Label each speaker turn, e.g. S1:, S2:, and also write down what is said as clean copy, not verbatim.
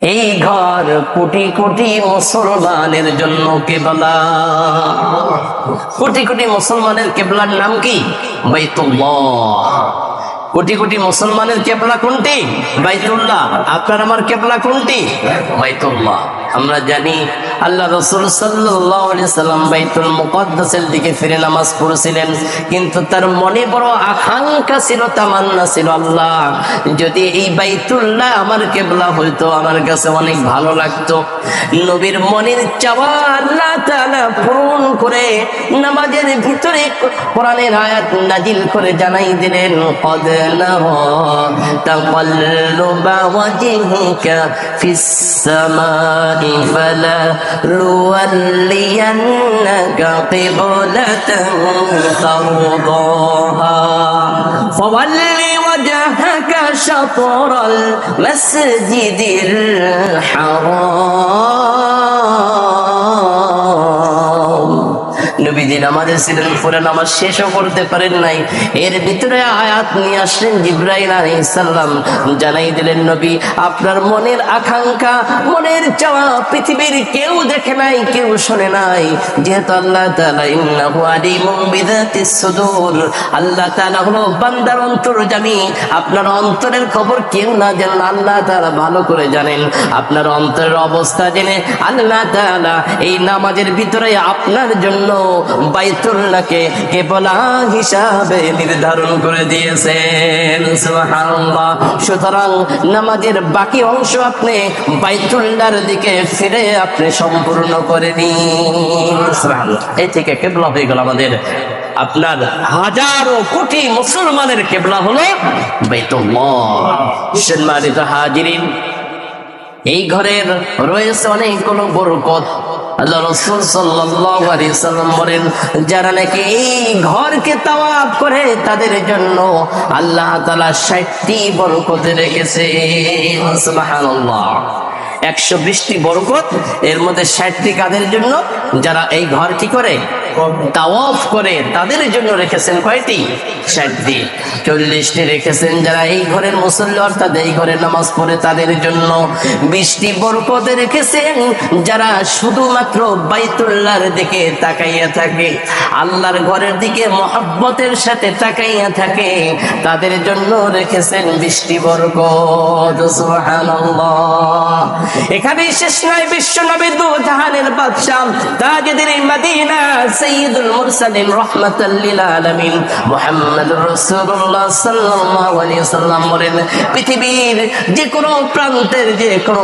S1: এই ঘর কোটি কোটি মুসলমানের জন্য কিবলা। কোটি কোটি মুসলমানের কিবলার নাম কি? বাইতুল্লাহ। কোটি কোটি মুসলমানের কিবলা কোনটি? বাইতুল্লাহ। আপনার আমার কিবলা কোনটি? বাইতুল্লাহ। আমরা জানি আল্লাহ রাসূল সাল্লাল্লাহু আলাইহি সাল্লাম বাইতুল মুকদ্দাসের দিকে ফিরে নামাজ পড়ছিলেন, কিন্তু তার মনে বড় আকাঙ্ক্ষা ছিল, তামান্না ছিল, আল্লাহ যদি এই বাইতুল্লাহ আমার কিবলা হইতো আমার কাছে অনেক ভালো লাগতো। নবীর মনের চাওয়া আল্লাহ তাআলা পূরণ করে নামাজের ভিতরে কোরআনের আয়াত নাজিল করে জানাই দিলেন, قد نرى تقلب وجهك في السماء فلنولينك قبلة ترضاها فول وجهك شطر المسجد الحرام। নবীজি নামাজে ছিলেন, পুরো নামাজ শেষও করতে পারেন নাই, এর ভিতরে আয়াত নিয়ে আসলেন জিবরাইল আলাইহিস সালাম, জানাই দিলেন নবী আপনার মনের আকাঙ্ক্ষা, মনের চাওয়া পৃথিবীর কেউ দেখে নাই, কেউ শুনে নাই, যেহেতু আল্লাহ তাআলা ইন্নাহু আলিমুম বিযাতিস সুদূর, আল্লাহ তাআলা হলো বান্দার অন্তর্যামী। আপনার অন্তরের খবর কেউ না জানেন, আল্লাহ তাআলা ভালো করে জানেন। আপনার অন্তরের অবস্থা জেনে আল্লাহ তাআলা এই নামাজের ভিতরে আপনার জন্য বাইতুল্লাহকে কিবলা হিসাবে নির্ধারণ করে দিয়েছেন। সুবহানাল্লাহ। সুতরাং নামাজের বাকি অংশ আপনি বাইতুল্লাহর দিকে ফিরে আপনি সম্পূর্ণ করে নিন। সুবহানাল্লাহ। এই থেকে কিবলা হয়ে গেল আমাদের আপনার হাজারো কোটি মুসলমানের কিবলা হলো বাইতুল্লাহ। সম্মানিত হাজিরিন, এই ঘরের রয়েছে অনেকগুলো বরকত। আল্লাহ রাসূল সাল্লাল্লাহু আলাইহি সাল্লাম বলেন, যারা নাকি এই ঘরকে তাওয়াফ করে তাদের জন্য আল্লাহ তাআলা 60টি বরকত রেখেছে। সুবহানাল্লাহ। 120টি বরকত, এর মধ্যে 60টি কাদের জন্য? যারা এই ঘর কি করে? তাওয়াফ করে, তাদের জন্য রেখেছেন কয়টি? 60টি। 40টি রেখেছেন যারা এই ঘরের মুসল্লি অর্থাৎ এই ঘরে নামাজ পড়ে তাদের জন্য। 20টি বরকত রেখেছেন যারা শুধুমাত্র বাইতুল্লাহর দিকে তাকাইয়া থাকে, আল্লাহর ঘরের দিকে মহব্বতের সাথে তাকাইয়া থাকে, তাদের জন্য রেখেছেন 20টি বরকত। সুবহানাল্লাহ। এখানেই শেষ নয়, বিশ্ব নবী দু জাহানের বাদশা তাজেদের মদিনা সাইয়্যিদুল মুরসালিন রাহমাতাল লিল আলামিন মুহাম্মদুর রাসূলুল্লাহ সাল্লাল্লাহু আলাইহি ওয়াসাল্লাম বলেন, পৃথিবীর যে কোনো প্রান্তের যে কোনো